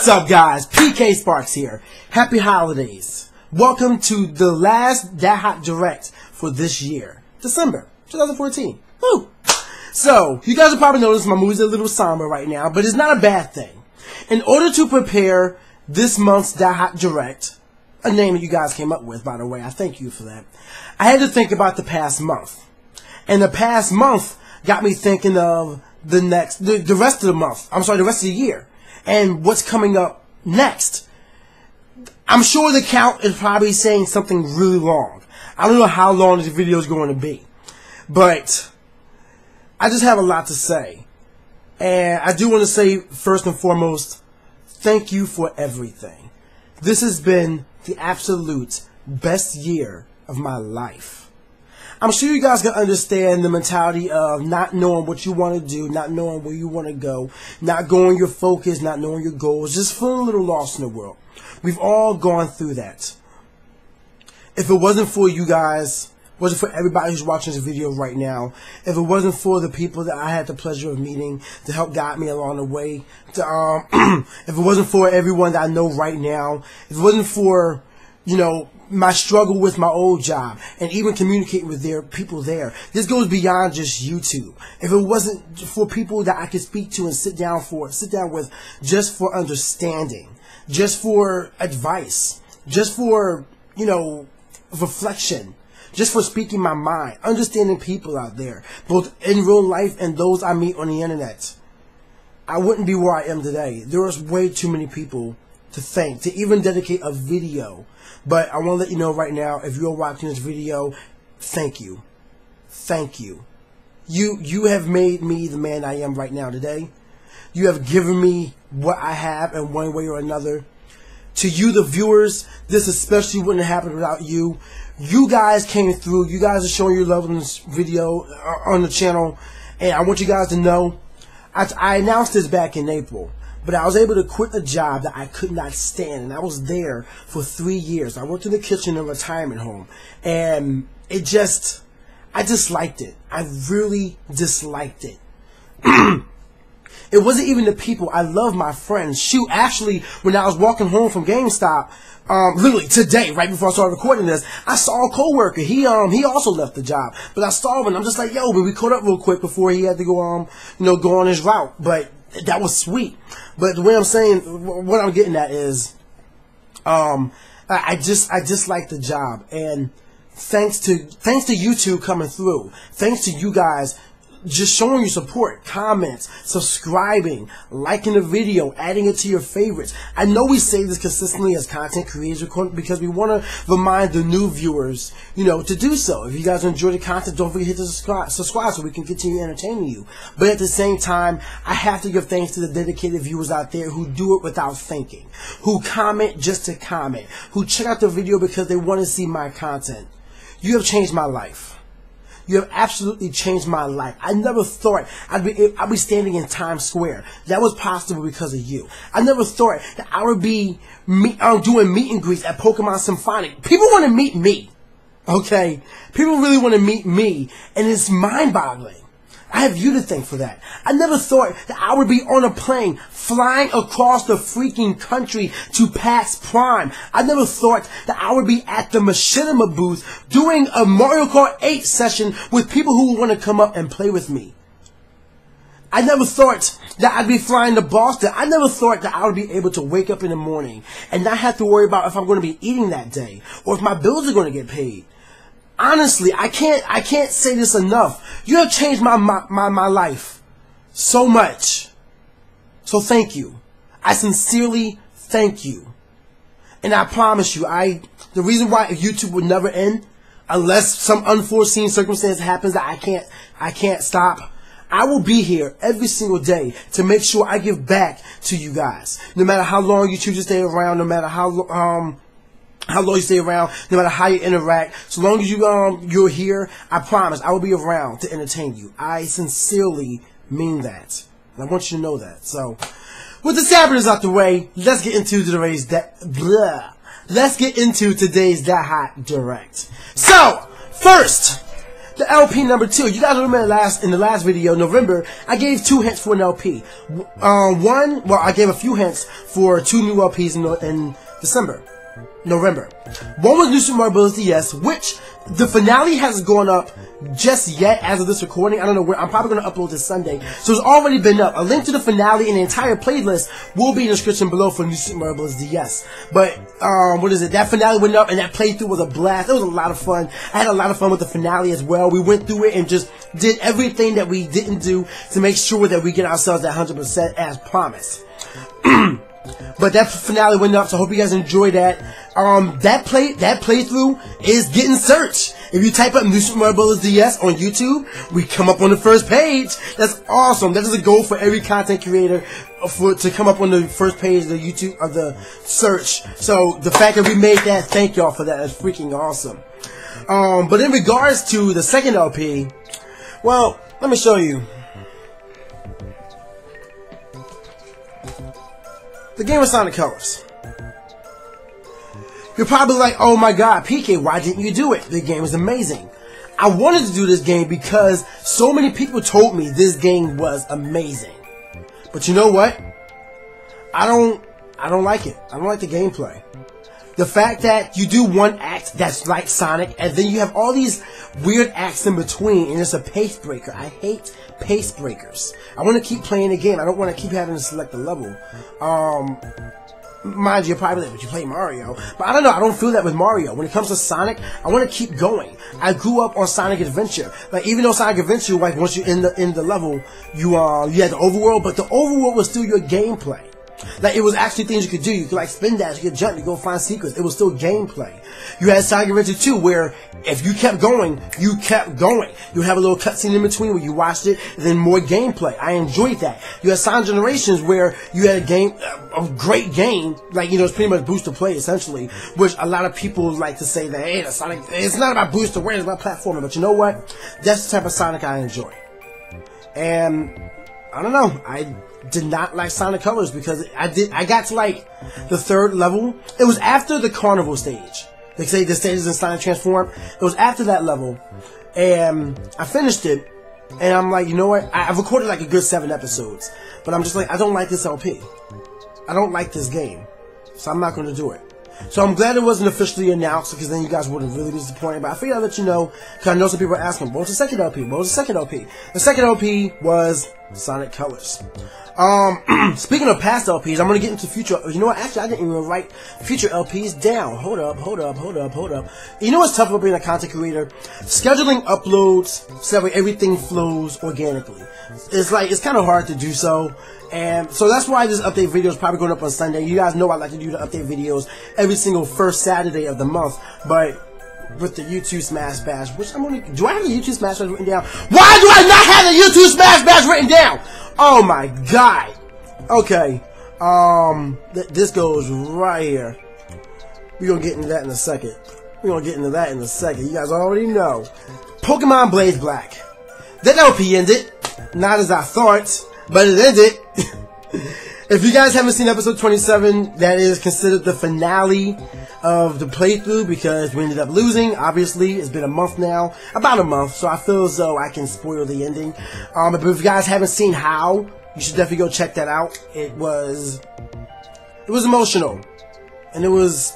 What's up, guys? PKSparkxx here. Happy holidays. Welcome to the last That Hot Direct for this year, December 2014. Woo! So, you guys will probably notice my mood's a little somber right now, but it's not a bad thing. In order to prepare this month's That Hot Direct, a name that you guys came up with, by the way, I thank you for that, I had to think about the past month. And the past month got me thinking of the rest of the month. I'm sorry, the rest of the year. And what's coming up next. I'm sure the count is probably saying something really long. I don't know how long this video is going to be. But I just have a lot to say. And I do want to say, first and foremost, thank you for everything. This has been the absolute best year of my life. I'm sure you guys can understand the mentality of not knowing what you want to do, not knowing where you want to go, not knowing your focus, not knowing your goals, just feeling a little lost in the world. We've all gone through that. If it wasn't for you guys, wasn't for everybody who's watching this video right now, if it wasn't for the people that I had the pleasure of meeting to help guide me along the way, if it wasn't for everyone that I know right now, if it wasn't for, you know, my struggle with my old job and even communicating with people there. This goes beyond just YouTube. If it wasn't for people that I could speak to and sit down with just for understanding, just for advice, just for, you know, reflection, just for speaking my mind, understanding people out there, both in real life and those I meet on the internet, I wouldn't be where I am today. There was way too many people to thank, to even dedicate a video. But I want to let you know right now, if you're watching this video, thank you. Thank you. You have made me the man I am right now today. You have given me what I have in one way or another. To you, the viewers, this especially wouldn't have happened without you. You guys came through. You guys are showing your love on this video, on the channel. And I want you guys to know, I announced this back in April. But I was able to quit a job that I could not stand, and I was there for 3 years. I worked in the kitchen in a retirement home, and I disliked it. I really disliked it. It wasn't even the people. I love my friends. Shoot, actually, when I was walking home from GameStop, literally today, right before I started recording this, I saw a coworker. He also left the job, but I saw him, and I'm just like, yo, but we caught up real quick before he had to go, go on his route. But that was sweet. But the way I'm saying, what I'm getting at is, I just like the job, and thanks to YouTube coming through, thanks to you guys just showing your support, comments, subscribing, liking the video, adding it to your favorites. I know we say this consistently as content creators because we want to remind the new viewers, you know, to do so. If you guys enjoy the content, don't forget to hit the subscribe so we can continue entertaining you. But at the same time, I have to give thanks to the dedicated viewers out there who do it without thinking, who comment just to comment, who check out the video because they want to see my content. You have changed my life. You have absolutely changed my life. I never thought I'd be standing in Times Square. That was possible because of you. I never thought that I would be doing meet and greets at Pokemon Symphonic. People want to meet me. Okay? People really want to meet me. And it's mind-boggling. I have you to thank for that. I never thought that I would be on a plane flying across the freaking country to PAX Prime. I never thought that I would be at the Machinima booth doing a Mario Kart 8 session with people who want to come up and play with me. I never thought that I'd be flying to Boston. I never thought that I would be able to wake up in the morning and not have to worry about if I'm going to be eating that day or if my bills are going to get paid. Honestly, I can't say this enough. You have changed my life so much. So thank you. I sincerely thank you. And I promise you, the reason why YouTube would never end, unless some unforeseen circumstance happens that I can't stop, I will be here every single day to make sure I give back to you guys. No matter how long you choose to stay around, no matter how long you stay around, no matter how you interact, so long as you're here, I promise I will be around to entertain you. I sincerely mean that. And I want you to know that. So, with the saboteurs out the way, let's get into today's That Hot Direct. So, first, the LP number 2. You guys remember in the last video, November, I gave 2 hints for an LP. I gave a few hints for 2 new LPs in November. One was New Super Mario Bros. DS, which the finale hasn't gone up just yet as of this recording. I don't know where. I'm probably going to upload this Sunday, so it's already been up. A link to the finale and the entire playlist will be in the description below for New Super Mario Bros. DS. But that finale went up, and that playthrough was a blast. It was a lot of fun. I had a lot of fun with the finale as well. We went through it and just did everything that we didn't do to make sure that we get ourselves at 100% as promised. But that finale went up, so I hope you guys enjoyed that. That playthrough is getting searched. If you type up New Super Mario Bros. DS on YouTube, we come up on the first page. That's awesome. That is a goal for every content creator to come up on the first page of the YouTube of the search. So the fact that we made that, thank y'all for that. That's freaking awesome. But in regards to the second LP, well, let me show you. The game of Sonic Colors. You're probably like, oh my god, PK, why didn't you do it? The game is amazing. I wanted to do this game because so many people told me this game was amazing. But you know what? I don't like it. I don't like the gameplay. The fact that you do one act that's like Sonic, and then you have all these weird acts in between, and it's a pace breaker. I hate pace breakers. I want to keep playing the game. I don't want to keep having to select a level. Mind you, probably but you play Mario. But I don't know, I don't feel that with Mario. When it comes to Sonic, I want to keep going. I grew up on Sonic Adventure. Like, even though Sonic Adventure, like, once you're in the level, you had the overworld, but the overworld was still your gameplay. Like, it was actually things you could do. You could, like, spin dash, you could jump, you go find secrets. It was still gameplay. You had Sonic Adventure 2, where if you kept going, you kept going. You have a little cutscene in between where you watched it, and then more gameplay. I enjoyed that. You had Sonic Generations, where you had a great game, like, you know, it's pretty much boost to play, essentially, which a lot of people like to say that, hey, the Sonic, it's not about boost to play, it's about platforming. But you know what? That's the type of Sonic I enjoy. And I don't know, I did not like Sonic Colors because I got to like the 3rd level. It was after the carnival stage. They say the stages in Sonic Transform. It was after that level, and I finished it, and I'm like, you know what? I've recorded like a good 7 episodes, but I'm just like, I don't like this LP. I don't like this game, so I'm not going to do it. So I'm glad it wasn't officially announced, because then you guys would have really been disappointed. But I figured I'd let you know, because I know some people are asking, what was the second LP? What was the second LP? The second LP was Sonic Colors. Speaking of past LPs, I'm going to get into future. You know what? Actually, I didn't even write future LPs down. Hold up. You know what's tough about being a content creator? Scheduling uploads so that way everything flows organically. It's kind of hard to do so. And so that's why this update video is probably going up on Sunday. You guys know I like to do the update videos every single first Saturday of the month. But with the YouTube Smash Bash, which I'm going to... Do I have the YouTube Smash Bash written down? Why do I not have the YouTube Smash Bash written down? Oh my god. Okay. This goes right here. We're going to get into that in a second. You guys already know. Pokemon Blaze Black. That LP ended. Not as I thought, but it ended. If you guys haven't seen episode 27, that is considered the finale of the playthrough, because we ended up losing. Obviously, it's been a month now, about a month, so I feel as though I can spoil the ending. But if you guys haven't seen how, you should definitely go check that out. It was emotional, and it was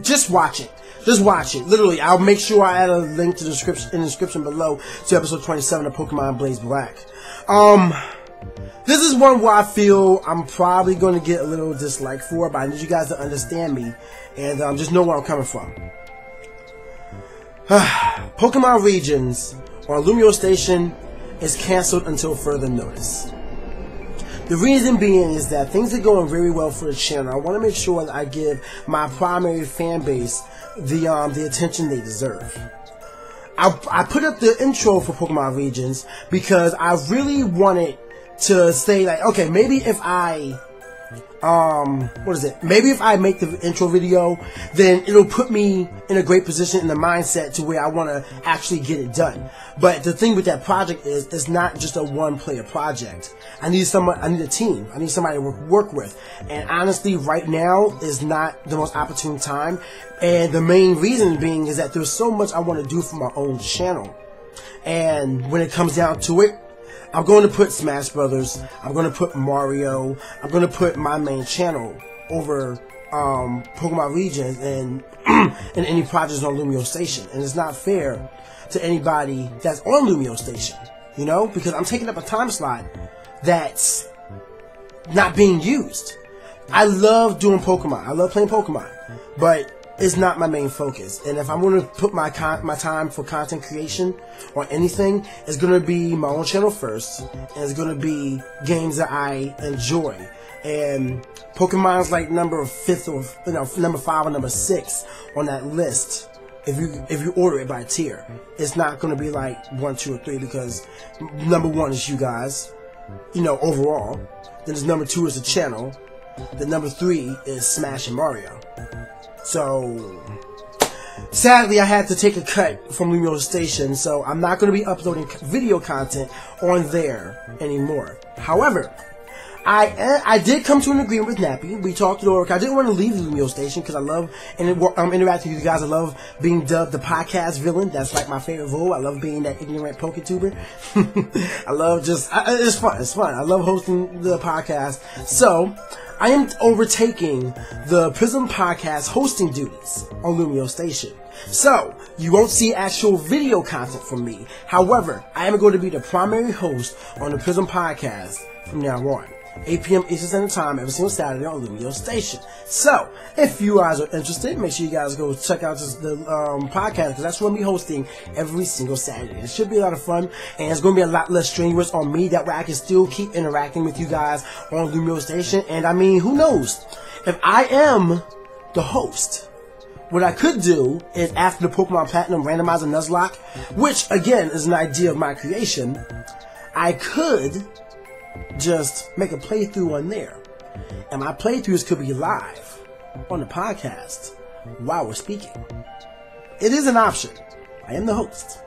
just watch it. Just watch it. Literally, I'll make sure I add a link to the description below to episode 27 of Pokemon Blaze Black. This is one where I feel I'm probably going to get a little dislike for, but I need you guys to understand me and just know where I'm coming from. Pokemon Regions on Lumio Station is cancelled until further notice. The reason being is that things are going very well for the channel. I want to make sure that I give my primary fan base the attention they deserve. I put up the intro for Pokemon Regions because I really wanted to say, like, okay, maybe if I what is it? Maybe if I make the intro video, then it'll put me in a great position in the mindset to where I want to actually get it done. But the thing with that project is, it's not just a one-player project. I need a team. I need somebody to work with. And honestly, right now is not the most opportune time. And the main reason being is that there's so much I want to do for my own channel. And when it comes down to it, I'm going to put Smash Brothers, I'm going to put Mario, I'm going to put my main channel over Pokemon Regions and any projects on Lumio Station. And it's not fair to anybody that's on Lumio Station, you know, because I'm taking up a time slot that's not being used. I love doing Pokemon, I love playing Pokemon, but it's not my main focus. And if I'm going to put my time for content creation on anything, it's going to be my own channel first, and it's going to be games that I enjoy. And Pokemon's like number 5 or number 5 or number 6 on that list. If you order it by tier, it's not going to be like 1, 2, or 3, because number 1 is you guys, you know, overall. Then there's number 2 is the channel. Then number 3 is Smash and Mario. So, sadly, I had to take a cut from Lumio Station, so I'm not going to be uploading video content on there anymore. However, I did come to an agreement with Nappy. We talked it over. I didn't want to leave the Lumio Station because I love interacting with you guys. I love being dubbed the podcast villain. That's like my favorite role. I love being that ignorant PokeTuber. I love it's fun. It's fun. I love hosting the podcast. So, I am overtaking the Prism Podcast hosting duties on Lumio Station. So, you won't see actual video content from me. However, I am going to be the primary host on the Prism Podcast from now on. 8 p.m. Eastern Standard Time every single Saturday on Lumio Station. So, if you guys are interested, make sure you guys go check out the podcast, because that's what I'm going to be hosting every single Saturday. It should be a lot of fun, and it's going to be a lot less strenuous on me. That way I can still keep interacting with you guys on Lumio Station. And I mean, who knows? If I am the host, what I could do is, after the Pokemon Platinum Randomizer Nuzlocke, which again is an idea of my creation, I could just make a playthrough on there, and my playthroughs could be live on the podcast while we're speaking. It is an option. I am the host.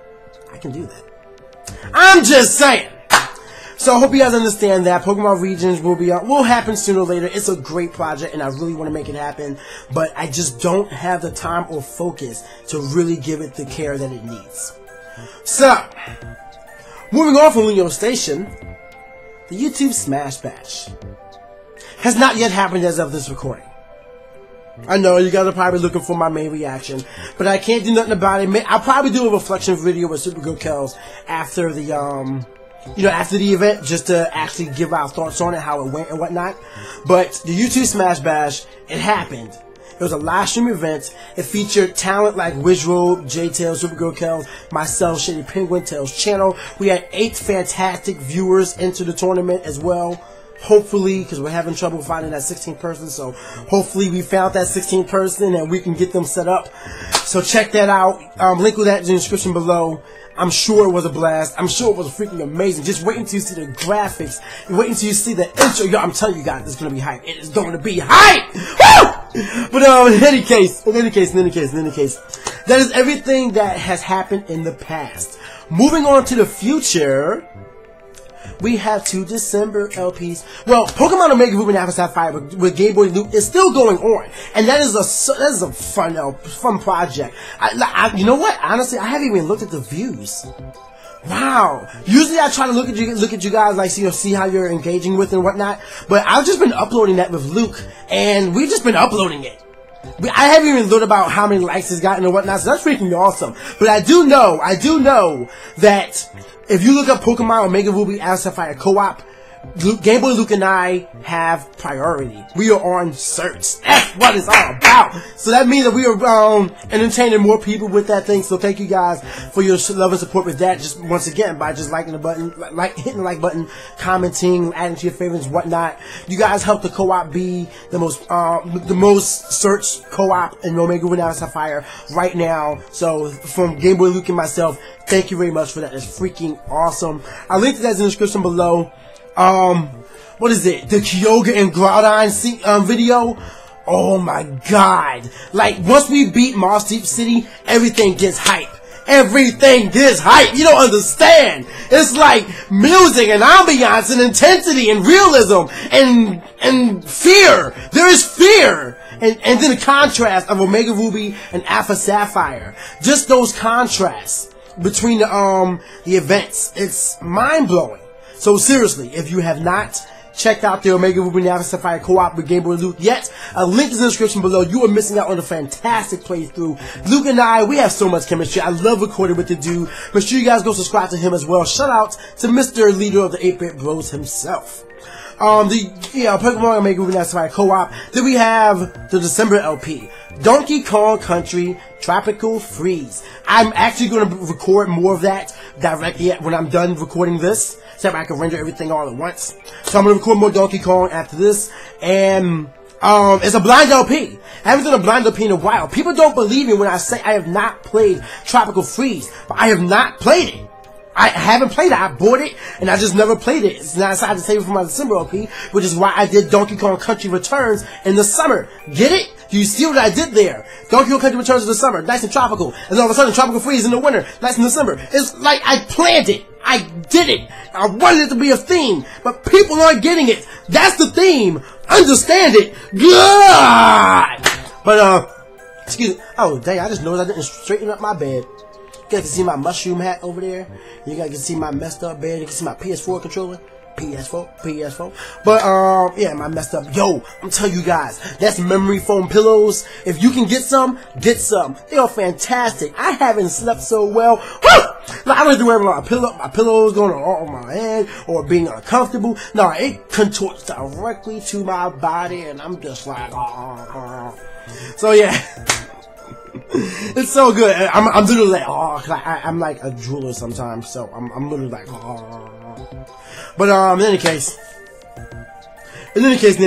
I can do that. I'm just saying. So I hope you guys understand that Pokemon Regions will happen sooner or later. It's a great project, and I really want to make it happen, but I just don't have the time or focus to really give it the care that it needs. So, moving on from Lumio Station, the YouTube Smash Bash has not yet happened as of this recording. I know you guys are probably looking for my main reaction, but I can't do nothing about it. I'll probably do a reflection video with Supergirl Kells after the after the event, just to actually give our thoughts on it, how it went and whatnot. But the YouTube Smash Bash, it happened. It was a live stream event. It featured talent like Wizrobe, J-Tails, Supergirl Kells, myself, Shady Penguin, Tails Channel. We had 8 fantastic viewers into the tournament as well. Hopefully, because we're having trouble finding that 16th person, so hopefully we found that 16th person and we can get them set up. So check that out. Link with that in the description below. I'm sure it was a blast. I'm sure it was freaking amazing. Just wait until you see the graphics. Wait until you see the intro. Yo, I'm telling you guys, it's gonna be hype. It is going to be hype. Woo! But in any case, that is everything that has happened in the past. Moving on to the future, we have 2 December LPs. Well, Pokemon Omega Ruby and Alpha Sapphire with Game Boy Loop is still going on, and that is a fun project. You know what? Honestly, I haven't even looked at the views. Wow. Usually I try to look at you guys, like, see how you're engaging with and whatnot. But I've just been uploading that with Luke, and we've just been uploading it. I haven't even thought about how many likes it's gotten and whatnot, so that's freaking awesome. But I do know that if you look up Pokemon Omega Ruby Alpha Sapphire Co-op, Game Boy Luke and I have priority. We are on search. That's what it's all about. So that means that we are entertaining more people with that thing. So thank you guys for your love and support with that. Just once again, by just liking the button, hitting the like button, commenting, adding to your favorites, whatnot. You guys help the co-op be the most searched co-op in Omega Ruby Alpha Sapphire right now. So from Game Boy Luke and myself, thank you very much for that. It's freaking awesome. I'll link to that in the description below. what is it? The Kyoga and Groudon video. Oh my god. Like, once we beat Moss Deep City, everything gets hype. Everything gets hype. You don't understand. It's like music and ambiance and intensity and realism and fear. There is fear. And then the contrast of Omega Ruby and Alpha Sapphire. Just those contrasts between the events. It's mind blowing. So seriously, if you have not checked out the Omega Ruby and Alpha Sapphire co-op with Game Boy Luke yet, a link is in the description below. You are missing out on a fantastic playthrough. Luke and I, we have so much chemistry. I love recording with the dude. Make sure you guys go subscribe to him as well. Shout out to Mr. Leader of the 8-Bit Bros himself. Pokemon Omega Ruby and Alpha Sapphire co-op. Then we have the December LP, Donkey Kong Country Tropical Freeze. I'm actually going to record more of that directly when I'm done recording this, so that I can render everything all at once. So I'm going to record more Donkey Kong after this, and it's a blind LP. I haven't done a blind LP in a while. People don't believe me when I say I have not played Tropical Freeze, but I have not played it. I haven't played it. I bought it, and I just never played it. So now I decided to save it for my December LP, which is why I did Donkey Kong Country Returns in the summer. Get it? You see what I did there? Donkey Kong Country Returns in the summer, nice and tropical. And then all of a sudden, Tropical Freeze in the winter, nice in December. It's like I planned it. I did it. I wanted it to be a theme, but people aren't getting it. That's the theme. Understand it. God! But, excuse me. Oh, dang, I just noticed I didn't straighten up my bed. You guys can see my mushroom hat over there. You guys can see my messed up bed. You can see my PS4 controller. PS4. But, yeah, my messed up. Yo, I'm telling you guys, that's memory foam pillows. If you can get some, get some. They are fantastic. I haven't slept so well. Woo! Like, I don't have to worry about my pillows going on my head or being uncomfortable. No, it contorts directly to my body, and I'm just like, So, yeah. It's so good. I'm literally like, I'm like a drooler sometimes, so I'm literally like, But in any case, we're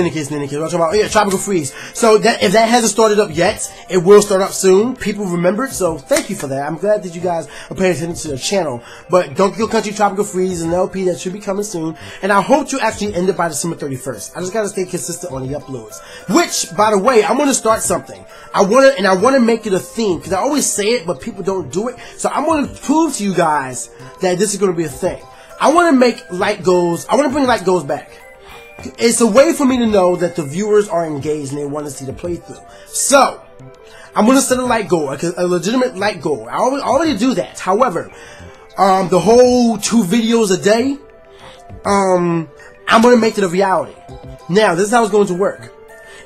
talking about Tropical Freeze. So that if that hasn't started up yet, it will start up soon. People remembered, so thank you for that. I'm glad that you guys are paying attention to the channel. But Donkey Kong Country Tropical Freeze is an LP that should be coming soon, and I hope to actually end it by December 31st. I just gotta stay consistent on the uploads. Which, by the way, I'm gonna start something. I wanna make it a theme, because I always say it, but people don't do it. So I'm gonna prove to you guys that this is gonna be a thing. I wanna make light goals. I wanna bring light goals back. It's a way for me to know that the viewers are engaged and they want to see the playthrough. So, I'm going to set a light goal, a legitimate light goal. I already do that. However, the whole 2 videos a day, I'm going to make it a reality. Now, this is how it's going to work.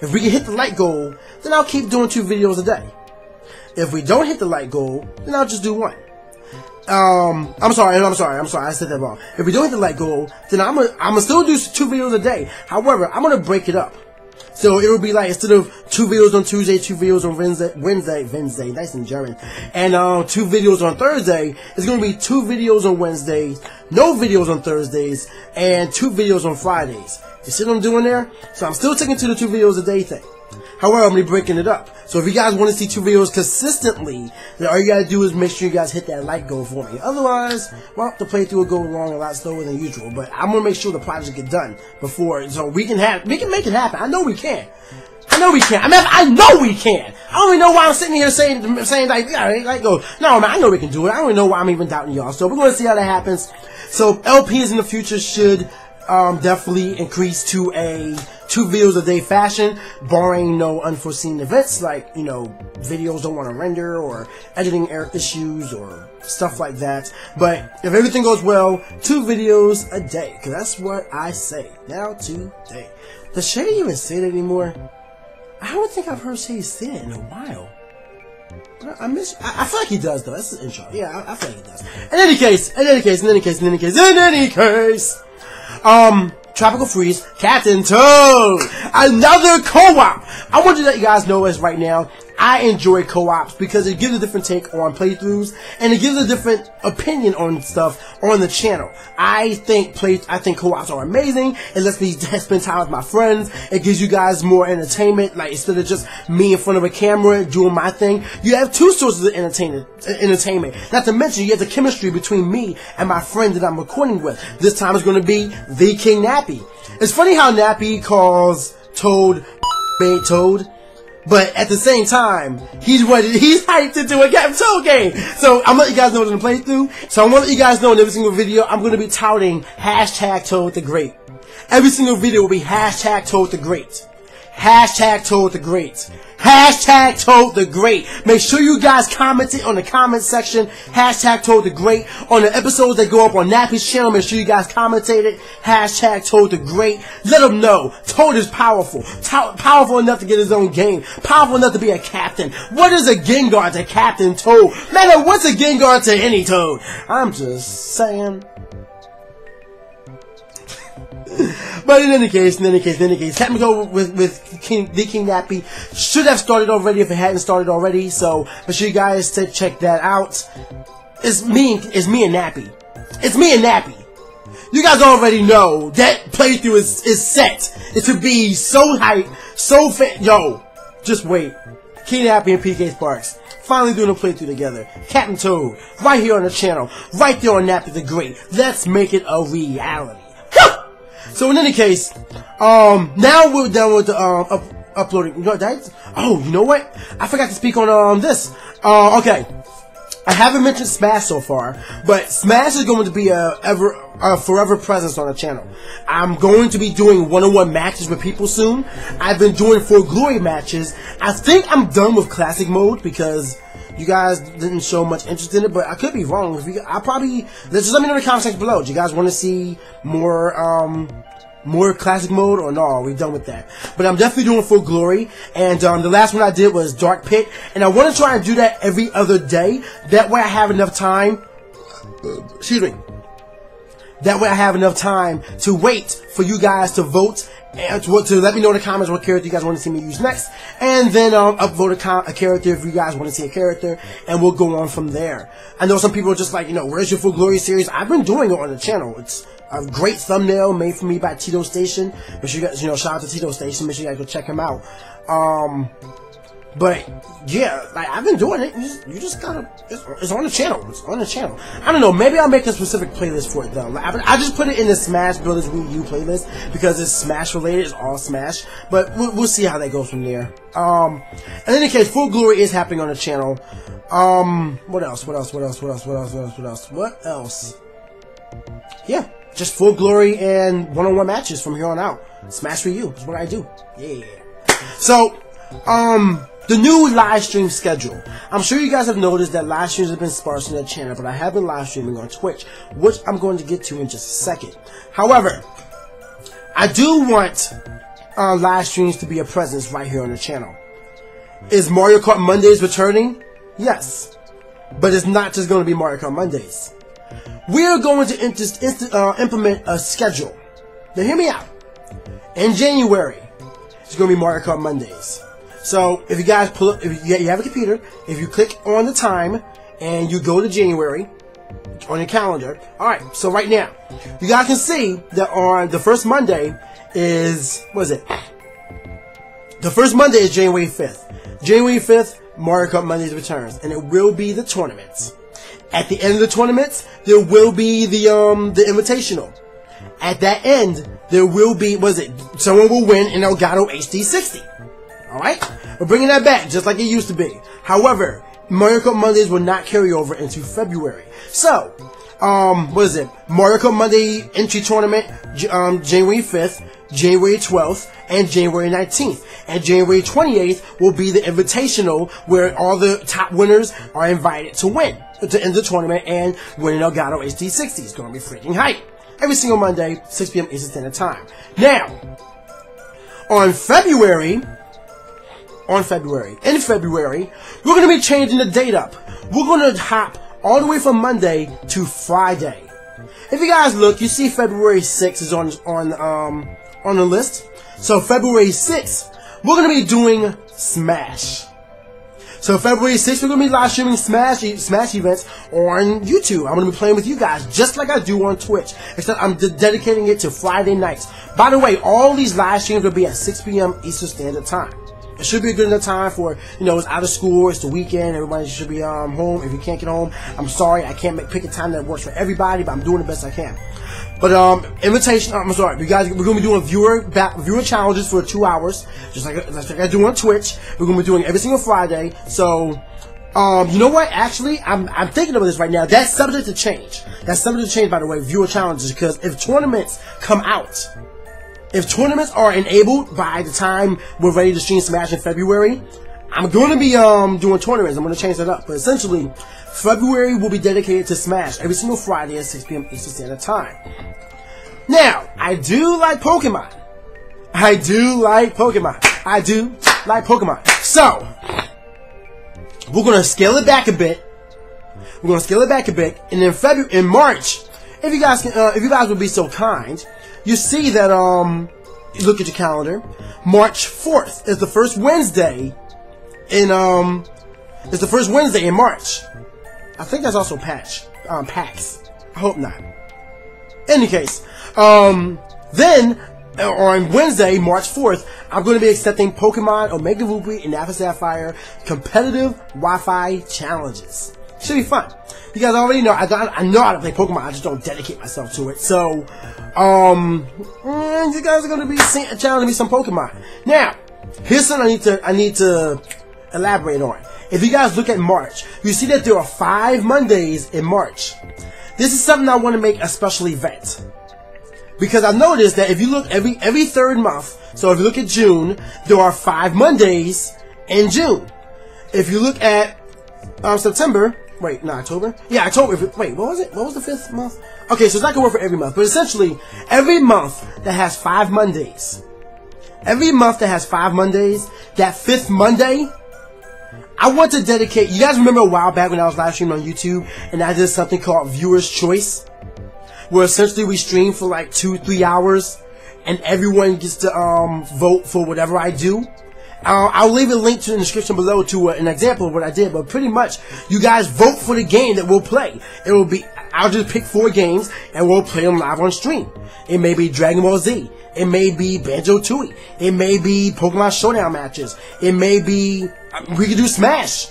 If we can hit the light goal, then I'll keep doing 2 videos a day. If we don't hit the light goal, then I'll just do 1. I'm sorry, I said that wrong. If we don't hit the light goal, then I'm gonna still do 2 videos a day. However, I'm gonna break it up. So it will be like, instead of 2 videos on Tuesday, 2 videos on Wednesday, nice and German, and 2 videos on Thursday, it's gonna be 2 videos on Wednesdays, no videos on Thursdays, and 2 videos on Fridays. You see what I'm doing there? So I'm still taking to the 2 videos a day thing. However, I'm going to be breaking it up. So if you guys want to see 2 videos consistently, then all you got to do is make sure you guys hit that like goal for me. Otherwise, well, the playthrough will go along a lot slower than usual. But I'm going to make sure the project get done before, so we can make it happen. I know we can. I know we can. I know we can. I don't even know why I'm sitting here saying like, yeah, like go. No, man, I know we can do it. I don't even know why I'm even doubting y'all. So we're going to see how that happens. So LPs in the future should definitely increase to a 2 videos a day fashion, barring no unforeseen events like, you know, videos don't want to render or editing error issues or stuff like that. But if everything goes well, 2 videos a day, because that's what I say. Now today. Does Shay even say that anymore? I don't think I've heard Shay say it in a while. I feel like he does though. That's his intro. Yeah, I feel like he does. In any case. Tropical Freeze, Captain Toad! Another co-op! I want to let you guys know as right now, I enjoy co-ops because it gives a different take on playthroughs and it gives a different opinion on stuff on the channel. I think co-ops are amazing. It lets me spend time with my friends. It gives you guys more entertainment. Like, instead of just me in front of a camera doing my thing, you have two sources of entertainment. Not to mention, you have the chemistry between me and my friend that I'm recording with. This time it's going to be the King Nappy. It's funny how Nappy calls Toad ain't Toad, but at the same time, he's hyped to do a Captain Toad game. So I'm gonna let you guys know what's in the playthrough. So I want to let you guys know in every single video, I'm going to be touting hashtag Toad the Great. Every single video will be hashtag Toad the Great. Hashtag Toad the Great. Hashtag Toad the Great. Make sure you guys comment it on the comment section. Hashtag Toad the Great. On the episodes that go up on Nappy's channel, make sure you guys commentate it. Hashtag Toad the Great. Let them know Toad is powerful. Powerful enough to get his own game. Powerful enough to be a captain. What is a Gengar to Captain Toad? Man, what's a Gengar to any Toad? I'm just saying. But in any case, Captain Go with the King Nappy should have started already if it hadn't started already. So make sure you guys check that out. It's me and Nappy. It's me and Nappy. You guys already know that playthrough is set. It should be so hype, so fit. Yo, just wait. King Nappy and PKSparkxx finally doing a playthrough together. Captain Toad, right here on the channel, right there on Nappy the Great. Let's make it a reality. So in any case, now we're done with the uploading. You know what? Oh, you know what? I forgot to speak on this. Okay, I haven't mentioned Smash so far, but Smash is going to be a forever presence on the channel. I'm going to be doing one-on-one matches with people soon. I've been doing For Glory matches. I think I'm done with Classic mode because you guys didn't show much interest in it, but I could be wrong. I'll probably just let me know in the comment section below. Do you guys want to see more classic mode or no? Are we done with that? But I'm definitely doing Full Glory, and the last one I did was Dark Pit, and I want to try and do that every other day. That way I have enough time. Excuse me. That way I have enough time to wait for you guys to vote and to let me know in the comments what character you guys want to see me use next, and then upvote a character if you guys want to see a character, and we'll go on from there. I know some people are just like, you know, where's your Full Glory series? I've been doing it on the channel. It's a great thumbnail made for me by Tito Station. Make sure you guys, shout out to Tito Station. Make sure you guys go check him out. But yeah, like, I've been doing it. You just gotta. It's on the channel. It's on the channel. I don't know. Maybe I'll make a specific playlist for it though. Like, I just put it in the Smash Brothers Wii U playlist because it's Smash related. It's all Smash. But we'll see how that goes from there. In any case, Full Glory is happening on the channel. What else? Yeah, just Full Glory and one-on-one matches from here on out. Smash for you is what I do. Yeah. So, the new live stream schedule. I'm sure you guys have noticed that live streams have been sparse on the channel, but I have been live streaming on Twitch, which I'm going to get to in just a second. However, I do want live streams to be a presence right here on the channel. Is Mario Kart Mondays returning? Yes. But it's not just going to be Mario Kart Mondays. We are going to implement a schedule. Now hear me out. In January, it's going to be Mario Kart Mondays. So if you guys pull up, if you have a computer, if you click on the time and you go to January on your calendar. Alright, so right now, you guys can see that on the first Monday is, what is it? The first Monday is January 5th. January 5th, Mario Kart Mondays returns, and it will be the tournaments. At the end of the tournaments, there will be the invitational. At that end, there will be, someone will win an Elgato HD60. Alright? We're bringing that back, just like it used to be. However, Mario Kart Mondays will not carry over into February. So, Mario Kart Monday entry tournament, January 5th, January 12th, and January 19th. And January 28th will be the invitational, where all the top winners are invited to win, to end the tournament and win an Elgato HD60. It's going to be freaking hype. Every single Monday, 6 p.m. Eastern Standard Time. Now, in February, we're going to be changing the date up. We're going to hop all the way from Monday to Friday. If you guys look, you see February 6th is on the list. So February 6th, we're going to be doing Smash. So February 6th, we're going to be live streaming Smash events on YouTube. I'm going to be playing with you guys just like I do on Twitch, except I'm dedicating it to Friday nights. By the way, all these live streams will be at 6 p.m. Eastern Standard Time. It should be a good enough time for, you know, it's out of school, it's the weekend, everybody should be home. If you can't get home, I'm sorry, I can't pick a time that works for everybody, but I'm doing the best I can. But invitation, I'm sorry, we're going to be doing viewer challenges for 2 hours, just like I do on Twitch. We're going to be doing every single Friday. So, you know what? Actually, I'm thinking about this right now. That's subject to change. That's subject to change, by the way, viewer challenges, because if tournaments come out, if tournaments are enabled by the time we're ready to stream Smash in February, I'm going to be doing tournaments. I'm going to change that up. But essentially, February will be dedicated to Smash every single Friday at 6 p.m. Eastern Standard Time. Now, I do like Pokemon. I do like Pokemon. So, we're going to scale it back a bit. And in March, if you guys would be so kind, you see that, you look at your calendar, March 4th is the first Wednesday in March. I think that's also PAX. I hope not. In any case, then, on Wednesday, March 4th, I'm going to be accepting Pokemon Omega Ruby and Alpha Sapphire competitive Wi-Fi challenges. Should be fun. You guys already know, I know how to play Pokemon, I just don't dedicate myself to it. So, you guys are going to be challenging me some Pokemon. Now, here's something I need to elaborate on. If you guys look at March, you see that there are 5 Mondays in March. This is something I want to make a special event. Because I noticed that if you look every third month, so if you look at June, there are 5 Mondays in June. If you look at September, wait, no, October? Yeah, October. Wait, what was it? What was the 5th month? Okay, so it's not going to work for every month. But essentially, every month that has 5 Mondays, that 5th Monday, I want to dedicate, you guys remember a while back when I was live streaming on YouTube, and I did something called Viewer's Choice, where essentially we stream for like 2-3 hours, and everyone gets to vote for whatever I do. I'll leave a link in the description below to an example of what I did, but pretty much, you guys vote for the game that we'll play. It will be, I'll just pick 4 games, and we'll play them live on stream. It may be Dragon Ball Z. It may be Banjo-Tooie. It may be Pokemon Showdown matches. It may be, we could do Smash.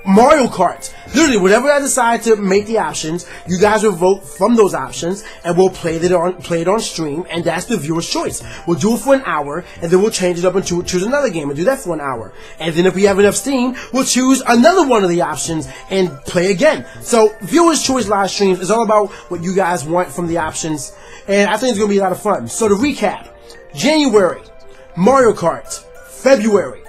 Mario Kart. Literally, whatever I decide to make the options, you guys will vote from those options, and we'll play it on stream, and that's the viewer's choice. We'll do it for an hour, and then we'll change it up and choose another game and do that for an hour. And then if we have enough steam, we'll choose another one of the options and play again. So, viewer's choice live streams is all about what you guys want from the options, and I think it's going to be a lot of fun. So to recap, January, Mario Kart. February,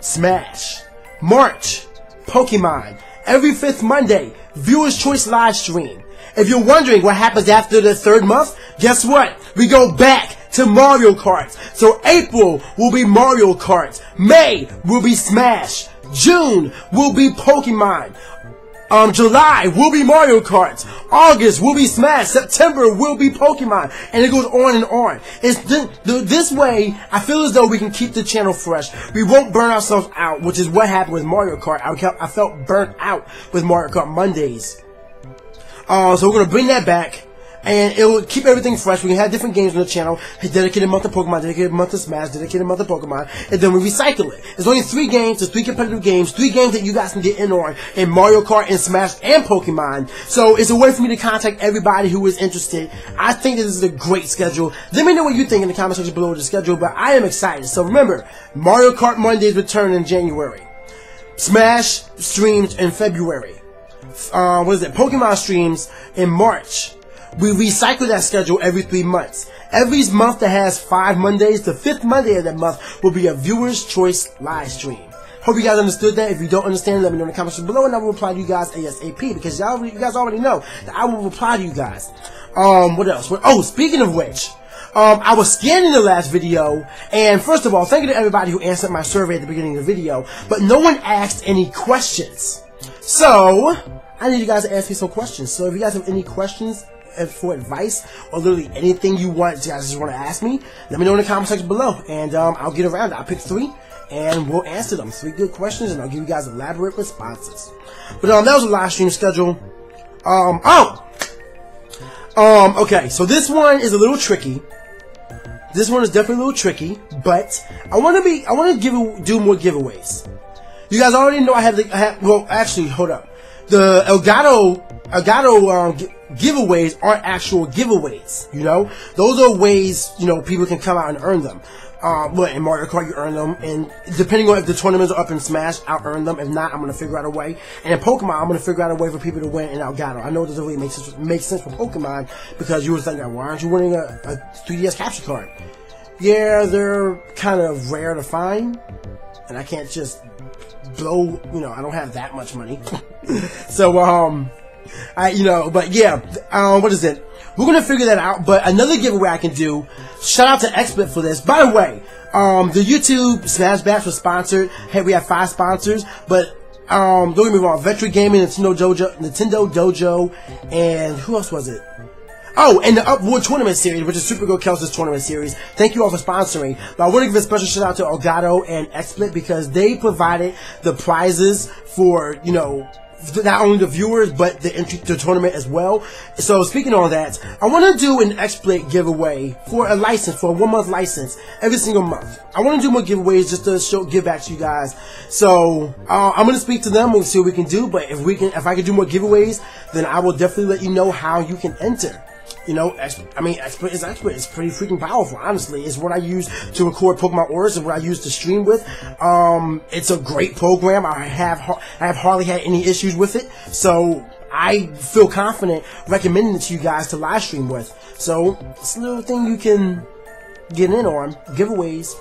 Smash. March, Pokemon. Every 5th Monday, Viewer's Choice live stream. If you're wondering what happens after the 3rd month, guess what? We go back to Mario Kart. So April will be Mario Kart. May will be Smash. June will be Pokemon. July will be Mario Kart. August will be Smash. September will be Pokemon. And it goes on and on. It's this way, I feel as though we can keep the channel fresh. We won't burn ourselves out, which is what happened with Mario Kart. I felt burnt out with Mario Kart Mondays. So we're going to bring that back. And it will keep everything fresh. We can have different games on the channel. A dedicated month of Pokemon, dedicated month of Smash, dedicated month of Pokemon. And then we recycle it. There's only 3 games. There's 3 competitive games. 3 games that you guys can get in on. In Mario Kart and Smash and Pokemon. So it's a way for me to contact everybody who is interested. I think this is a great schedule. Let me know what you think in the comment section below with the schedule. But I am excited. So remember, Mario Kart Mondays return in January. Smash streams in February. Pokemon streams in March. We recycle that schedule every 3 months. Every month that has 5 Mondays, the 5th Monday of that month will be a viewer's choice live stream. Hope you guys understood that. If you don't understand, let me know in the comments below, and I will reply to you guys ASAP, because you guys already know that I will reply to you guys. What else? Oh, speaking of which, I was scanning the last video, and first of all, thank you to everybody who answered my survey at the beginning of the video, but no one asked any questions. So, I need you guys to ask me some questions. So if you guys have any questions for advice, or literally anything you guys just want to ask me, let me know in the comment section below, and I'll get around it. I'll pick 3, and we'll answer them. 3 good questions, and I'll give you guys elaborate responses. But that was a live stream schedule. Okay, so this one is a little tricky. This one is definitely a little tricky, but I want to do more giveaways. You guys already know well, actually, hold up. The Elgato giveaways aren't actual giveaways, you know? Those are ways, you know, people can come out and earn them. In Mario Kart, you earn them, and depending on if the tournaments are up in Smash, I'll earn them. If not, I'm going to figure out a way. And in Pokemon, I'm going to figure out a way for people to win in Elgato. I know it doesn't really make sense for Pokemon, because you were thinking, why aren't you winning a 3DS capture card? Yeah, they're kind of rare to find, and I can't just blow, you know, I don't have that much money. So, but yeah, what is it? We're going to figure that out, but another giveaway I can do, shout out to XSplit for this. By the way, the YouTube Smash Bash was sponsored. Hey, we have 5 sponsors, but don't get me wrong, Vetri Gaming, Nintendo Dojo, and who else was it? Oh, and the Upward Tournament Series, which is Supergirl Kelce's tournament series. Thank you all for sponsoring. But I want to give a special shout out to Elgato and XSplit, because they provided the prizes for, you know, not only the viewers, but the entry to the tournament as well. So speaking on that, I want to do an XSplit giveaway for a license, for a 1-month license, every single month. I want to do more giveaways just to give back to you guys. So I'm going to speak to them. We'll see what we can do. But if I can do more giveaways, then I will definitely let you know how you can enter. You know, XSplit is XSplit. It's pretty freaking powerful, honestly. It's what I use to record Pokemon orders and what I use to stream with. It's a great program. I have hardly had any issues with it. So I feel confident recommending it to you guys to live stream with. So it's a little thing you can get in on. Giveaways,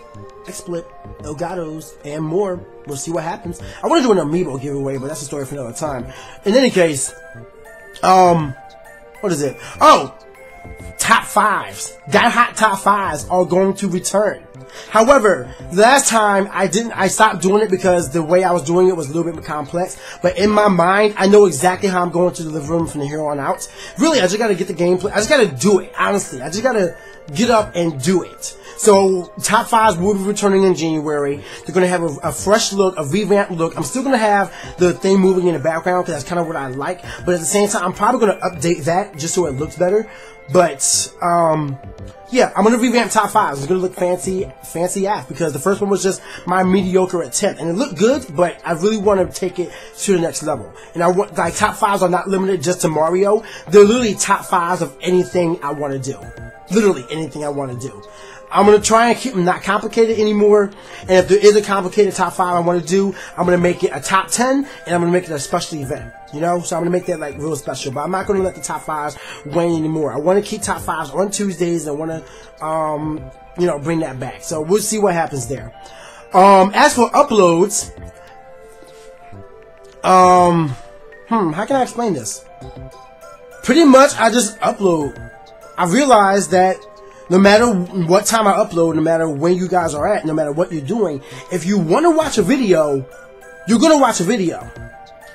XSplit, Elgatos, and more. We'll see what happens. I want to do an Amiibo giveaway, but that's a story for another time. In any case, what is it? Oh! Top 5s. That Hot top 5s are going to return. However, the last time I stopped doing it because the way I was doing it was a little bit complex. But in my mind, I know exactly how I'm going to the living room from here on out. Really, I just gotta get the gameplay. I just gotta do it, honestly. I just gotta get up and do it. So, top 5s will be returning in January. They're going to have a fresh look, a revamped look. I'm still going to have the thing moving in the background because that's kind of what I like. But at the same time, I'm probably going to update that just so it looks better. But, yeah, I'm going to revamp top 5s. It's going to look fancy ass, because the first one was just my mediocre attempt. And it looked good, but I really want to take it to the next level. And I want, like, top 5s are not limited just to Mario. They're literally top 5s of anything I want to do. Literally anything I want to do. I'm going to try and keep them not complicated anymore. And if there is a complicated top 5 I want to do, I'm going to make it a top 10, and I'm going to make it a special event. You know? So I'm going to make that like real special. But I'm not going to let the top 5s wane anymore. I want to keep top 5s on Tuesdays, and I want to, you know, bring that back. So we'll see what happens there. As for uploads, how can I explain this? Pretty much I just upload. I realized that no matter what time I upload, no matter when you guys are at, no matter what you're doing, if you want to watch a video, you're going to watch a video.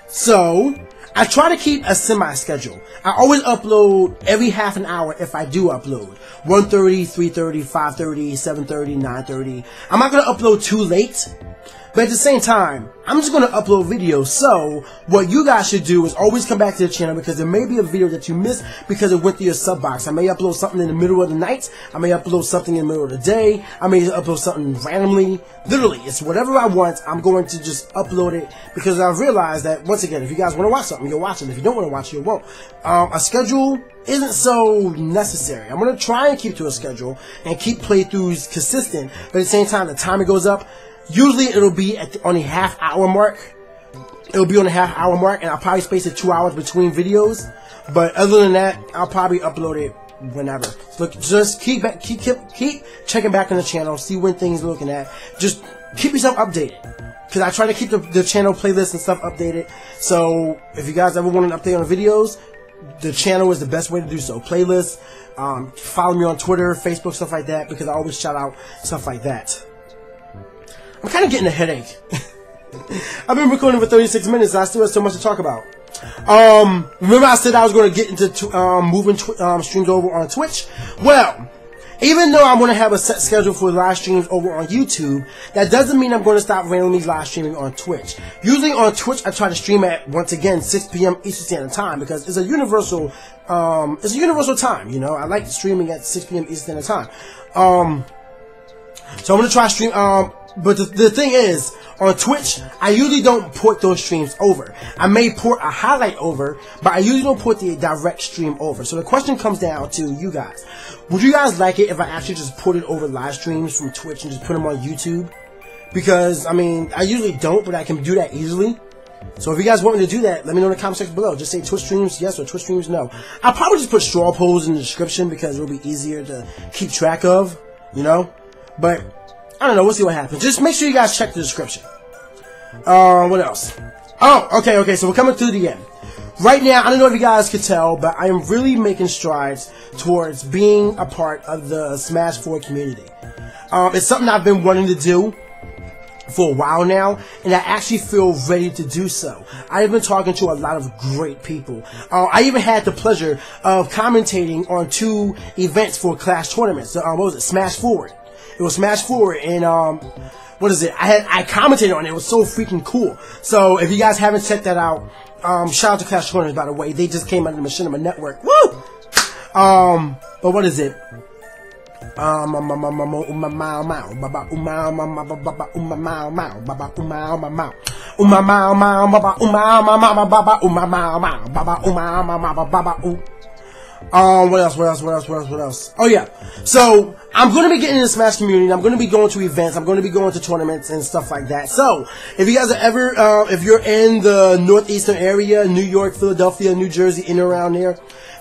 So, I try to keep a semi-schedule. I always upload every half an hour if I do upload. 1:30, 3:30, 5:30, 7:30, 9:30. I'm not going to upload too late. But at the same time, I'm just going to upload videos. So what you guys should do is always come back to the channel, because there may be a video that you missed because it went through your sub box. I may upload something in the middle of the night. I may upload something in the middle of the day. I may upload something randomly. Literally, it's whatever I want. I'm going to just upload it, because I realized that, once again, if you guys want to watch something, you'll watch it. If you don't want to watch it, you won't. A schedule isn't so necessary. I'm going to try and keep to a schedule and keep playthroughs consistent. But at the same time, the time it goes up, usually it'll be on the half-hour mark. It'll be on the half-hour mark, and I'll probably space it 2 hours between videos. But other than that, I'll probably upload it whenever. Look, just keep checking back on the channel, see when things are looking at. Just keep yourself updated, because I try to keep the channel playlist and stuff updated. So if you guys ever want an update on the videos, the channel is the best way to do so. Playlists, follow me on Twitter, Facebook, stuff like that, because I always shout out stuff like that. I'm kind of getting a headache. I've been recording for 36 minutes and I still have so much to talk about. Remember I said I was going to get into moving streams over on Twitch? Well, Even though I'm going to have a set schedule for live streams over on YouTube, that doesn't mean I'm going to stop randomly live streaming on Twitch. Usually on Twitch, I try to stream at, once again, 6 p.m. Eastern Standard Time, because it's a universal time, you know. I like streaming at 6 p.m. Eastern Standard Time. So I'm going to try to stream, but the thing is, on Twitch, I usually don't port those streams over. I may port a highlight over, but I usually don't put the direct stream over. So the question comes down to you guys. Would you guys like it if I actually just ported over live streams from Twitch and just put them on YouTube? Because, I mean, I usually don't, but I can do that easily. So if you guys want me to do that, let me know in the comment section below. Just say Twitch streams yes or Twitch streams no. I'll probably just put straw polls in the description because it'll be easier to keep track of, you know? But I don't know, we'll see what happens. Just make sure you guys check the description. What else? Oh, okay, so we're coming through the end. Right now, I don't know if you guys could tell, but I am really making strides towards being a part of the Smash 4 community. It's something I've been wanting to do for a while now, and I actually feel ready to do so. I've been talking to a lot of great people. I even had the pleasure of commentating on 2 events for Clash tournaments. What was it? Smash Forward. It was Smash Forward, and what is it? I commentated on it. It was so freaking cool. So if you guys haven't checked that out, shout out to Clash Tournaments, by the way. They just came out of the Machinima Network. Woo! But what is it? What else? Oh yeah. So I'm going to be getting in the Smash community. I'm going to be going to events. I'm going to be going to tournaments and stuff like that. So if you guys are ever, if you're in the northeastern area, New York, Philadelphia, New Jersey, in and around there,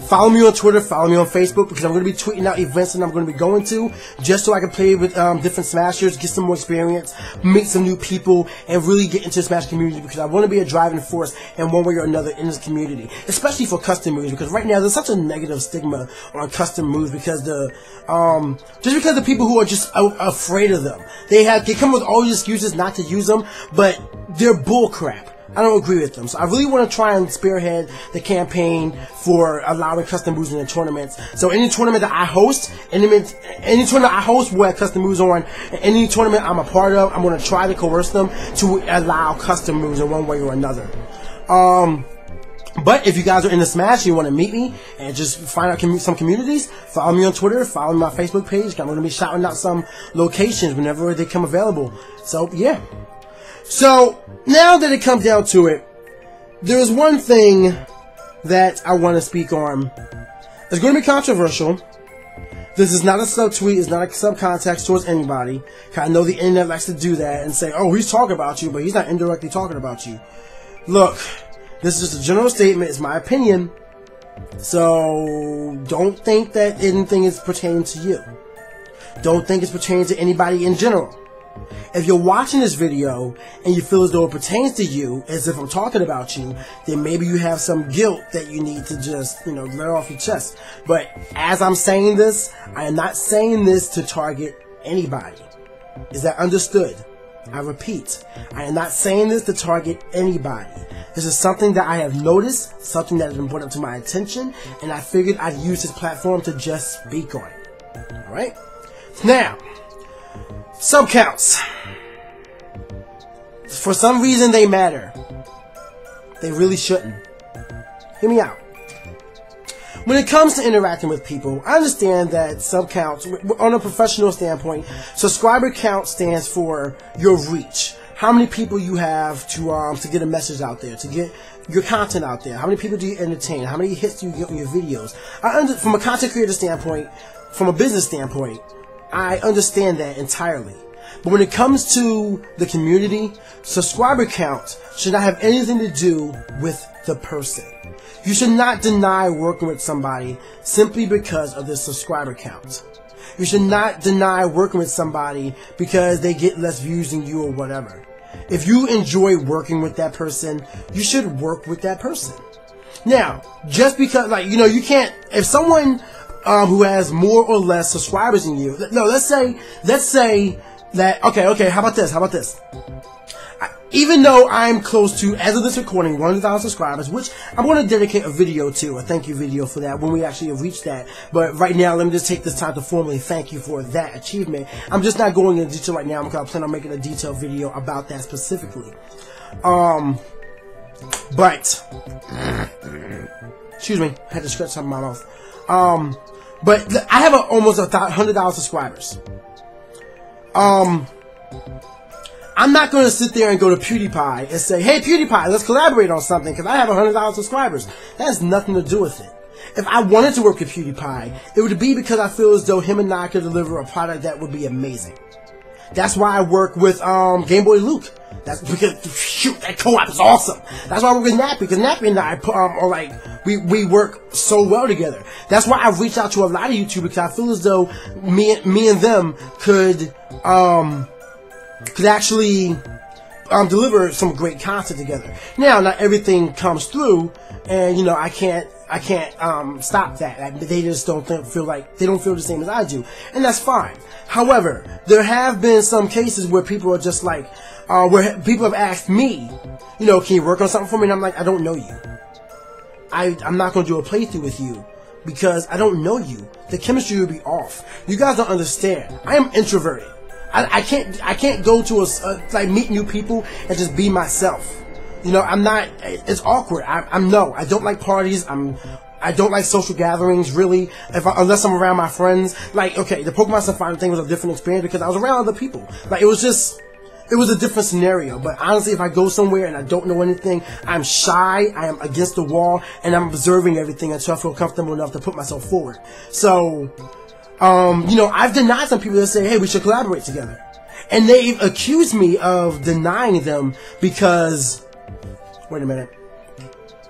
follow me on Twitter, follow me on Facebook, because I'm going to be tweeting out events that I'm going to be going to, just so I can play with different Smashers, get some more experience, meet some new people, and really get into the Smash community, because I want to be a driving force in one way or another in this community, especially for custom moves, because right now there's such a negative stigma on custom moves because just because the people who are just afraid of them, they come with all these excuses not to use them, but they're bullcrap. I don't agree with them. So I really want to try and spearhead the campaign for allowing custom moves in the tournaments. So any tournament that I host, any tournament I host will have custom moves on. Any tournament I'm a part of, I'm going to try to coerce them to allow custom moves in one way or another. But if you guys are in the Smash and you want to meet me and just find out some communities, follow me on Twitter, follow me on my Facebook page. I'm going to be shouting out some locations whenever they come available. So, yeah. So, now that it comes down to it, there is one thing that I want to speak on. It's going to be controversial. This is not a subtweet, it's not a subcontext towards anybody. I know the internet likes to do that and say, oh, he's talking about you, but he's not indirectly talking about you. Look, this is just a general statement, it's my opinion. So, don't think that anything is pertaining to you. Don't think it's pertaining to anybody in general. If you're watching this video and you feel as though it pertains to you, as if I'm talking about you, then maybe you have some guilt that you need to just, you know, let off your chest. But as I'm saying this, I am not saying this to target anybody. Is that understood? I repeat, I am not saying this to target anybody. This is something that I have noticed, something that has been brought up to my attention, and I figured I'd use this platform to just speak on it. Alright? Now, sub counts. For some reason they matter. They really shouldn't. Hear me out. When it comes to interacting with people, I understand that sub counts, on a professional standpoint, subscriber count stands for your reach. How many people you have to get a message out there, to get your content out there. How many people do you entertain? How many hits do you get on your videos? From a content creator standpoint, from a business standpoint, I understand that entirely. But when it comes to the community, subscriber count should not have anything to do with the person. You should not deny working with somebody simply because of the subscriber count. You should not deny working with somebody because they get less views than you or whatever. If you enjoy working with that person, you should work with that person. Now, just because, like, you know, you can't, if someone who has more or less subscribers than you, no, let's say that, okay, how about this? even though I'm close to, as of this recording, 100,000 subscribers, which I'm going to dedicate a video to, a thank you video for that when we actually have reached that. But right now, let me just take this time to formally thank you for that achievement. I'm just not going into detail right now because I plan on making a detailed video about that specifically. But excuse me, I had to stretch something in my mouth. But I have almost 100,000 subscribers. I'm not going to sit there and go to PewDiePie and say, hey PewDiePie, let's collaborate on something because I have 100,000 subscribers. That has nothing to do with it. If I wanted to work with PewDiePie, it would be because I feel as though him and I could deliver a product that would be amazing. That's why I work with Game Boy Luke. That's because, shoot, that co-op is awesome. That's why I work with Nappy, because Nappy and I are like, we work so well together. That's why I've reached out to a lot of YouTubers, because I feel as though me and them could actually deliver some great content together. Now, not everything comes through, and you know, I can't stop that. They just don't feel the same as I do, and that's fine. However, there have been some cases where people are just like, where people have asked me, you know, can you work on something for me? And I'm like, I don't know you. I'm not going to do a playthrough with you because I don't know you. The chemistry will be off. You guys don't understand. I am introverted. I can't go to like meet new people and just be myself. You know, I'm not. It's awkward. I don't like parties. I don't like social gatherings, really, unless I'm around my friends. Like, okay, the Pokemon Safari thing was a different experience because I was around other people. Like, it was a different scenario. But honestly, if I go somewhere and I don't know anything, I'm shy, I am against the wall, and I'm observing everything until I feel comfortable enough to put myself forward. So, you know, I've denied some people that say, hey, we should collaborate together. And they've accused me of denying them because... Wait a minute.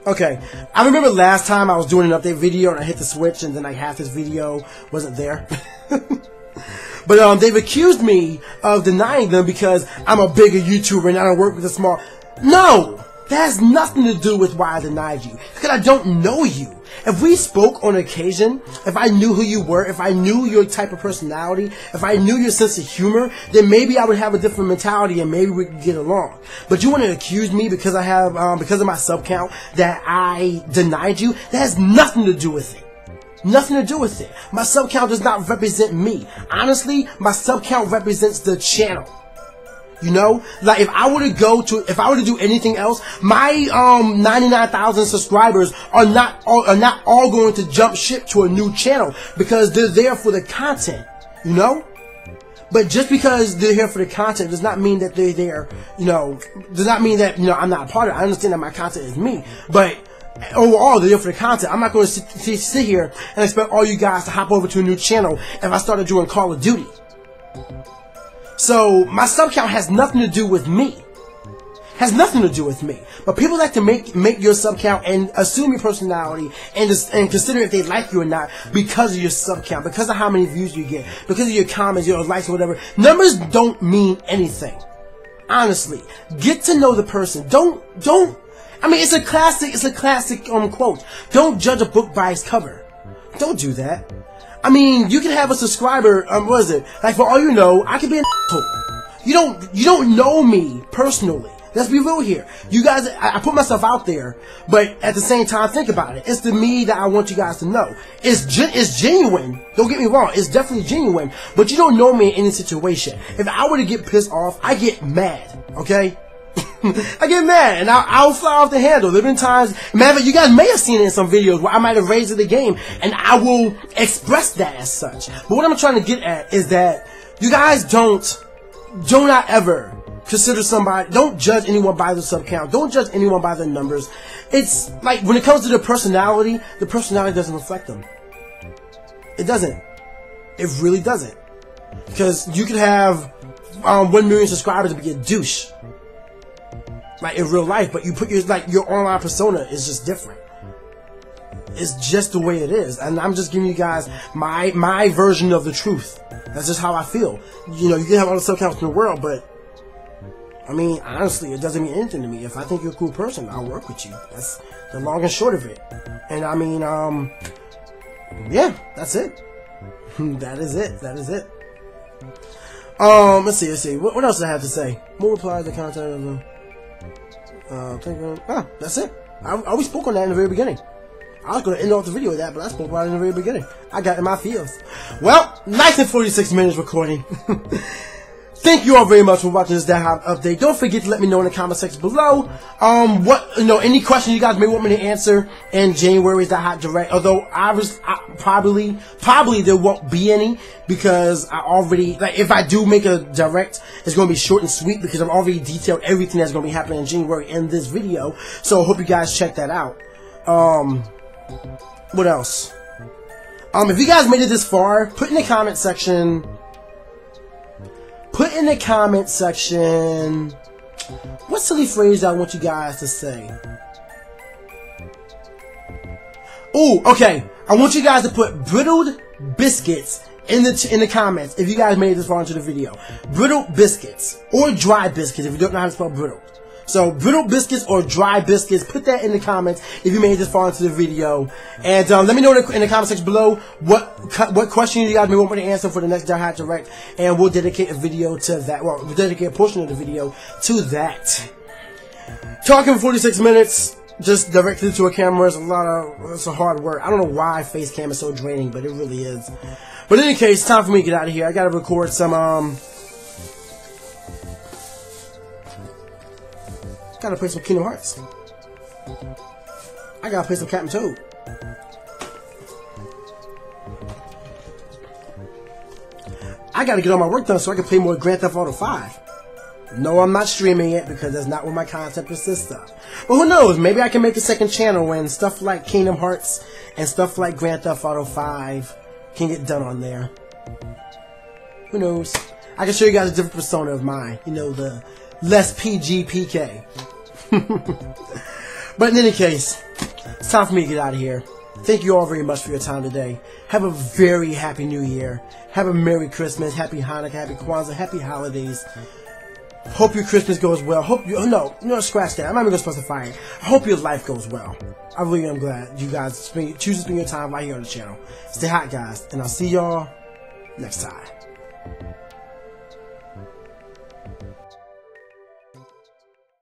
Okay, I remember last time I was doing an update video and I hit the switch and then like half this video wasn't there. But they've accused me of denying them because I'm a bigger YouTuber and I don't work with a small... No! That has nothing to do with why I denied you. Because I don't know you. If we spoke on occasion, if I knew who you were, if I knew your type of personality, if I knew your sense of humor, then maybe I would have a different mentality and maybe we could get along. But you want to accuse me because I have, because of my sub count, that I denied you? That has nothing to do with it. Nothing to do with it. My sub count does not represent me. Honestly, my sub count represents the channel. You know, like if I were to do anything else, my 99,000 subscribers are not all going to jump ship to a new channel because they're there for the content, you know? But just because they're here for the content does not mean that they're there, you know, does not mean that, you know, I'm not a part of it. I understand that my content is me, but overall, they're there for the content. I'm not going to sit here and expect all you guys to hop over to a new channel if I started doing Call of Duty. So, my sub count has nothing to do with me. Has nothing to do with me. But people like to make your sub count and assume your personality and consider if they like you or not because of your sub count, because of how many views you get, because of your comments, your likes, or whatever. Numbers don't mean anything. Honestly. Get to know the person. Don't, I mean, it's a classic quote. Don't judge a book by its cover. Don't do that. I mean, you can have a subscriber, what is it? Like, for all you know, I could be an asshole. You don't know me personally. Let's be real here. You guys, I put myself out there, but at the same time, think about it. It's the me that I want you guys to know. It's genuine. Don't get me wrong. It's definitely genuine, but you don't know me in any situation. If I were to get pissed off, I get mad, okay? I get mad and I'll fly off the handle. There have been times, man, you guys may have seen it in some videos where I might have raised the game and I will express that as such. But what I'm trying to get at is that you guys do not ever consider somebody, don't judge anyone by the sub count. Don't judge anyone by their numbers. It's like when it comes to the personality doesn't reflect them. It doesn't. It really doesn't. Because you could have 1 million subscribers and be a douche. Like in real life, but you put your online persona is just different. It's just the way it is, and I'm just giving you guys my version of the truth. That's just how I feel. You know, you can have all the sub counts in the world, but I mean, honestly, it doesn't mean anything to me. If I think you're a cool person, I'll work with you. That's the long and short of it. And I mean, yeah, that's it. That is it. That is it. Let's see. What else do I have to say? More replies to content. That's it. I spoke on that in the very beginning. I was going to end off the video with that, but I spoke about it in the very beginning. I got in my feels. Well, nice and 46 minutes recording. Thank you all very much for watching this That Hot update. Don't forget to let me know in the comment section below, any questions you guys may want me to answer in January's That Hot Direct. Although probably there won't be any, because I already, if I do make a direct, it's going to be short and sweet because I've already detailed everything that's going to be happening in January in this video. So I hope you guys check that out. What else? If you guys made it this far, put in the comment section. What silly phrase I want you guys to say? Oh, okay. I want you guys to put brittled biscuits in the comments if you guys made it this far into the video. Brittled biscuits or dry biscuits if you don't know how to spell brittle. So brittle biscuits or dry biscuits, put that in the comments if you made it this far into the video. And let me know in the comment section below what question you guys may want me to answer for the next That Hot Direct, and we'll dedicate a video to that. Well, we'll dedicate a portion of the video to that. Talking for 46 minutes, just directly to a camera, it's a hard work. I don't know why face cam is so draining, but it really is. But in any case, it's time for me to get out of here. I gotta record some gotta play some Kingdom Hearts. I gotta play some Captain Toad. I gotta get all my work done so I can play more Grand Theft Auto 5. No, I'm not streaming it because that's not what my content consists of. But who knows? Maybe I can make a second channel when stuff like Kingdom Hearts and stuff like Grand Theft Auto 5 can get done on there. Who knows? I can show you guys a different persona of mine. You know, the less PG PK. But in any case, it's time for me to get out of here. Thank you all very much for your time today. Have a very happy New Year. Have a Merry Christmas, Happy Hanukkah, Happy Kwanzaa, Happy Holidays. Hope your Christmas goes well. No, scratch that. I'm not even going to specify it. I hope your life goes well. I really am glad you guys choose to spend your time right here on the channel. Stay hot, guys, and I'll see y'all next time.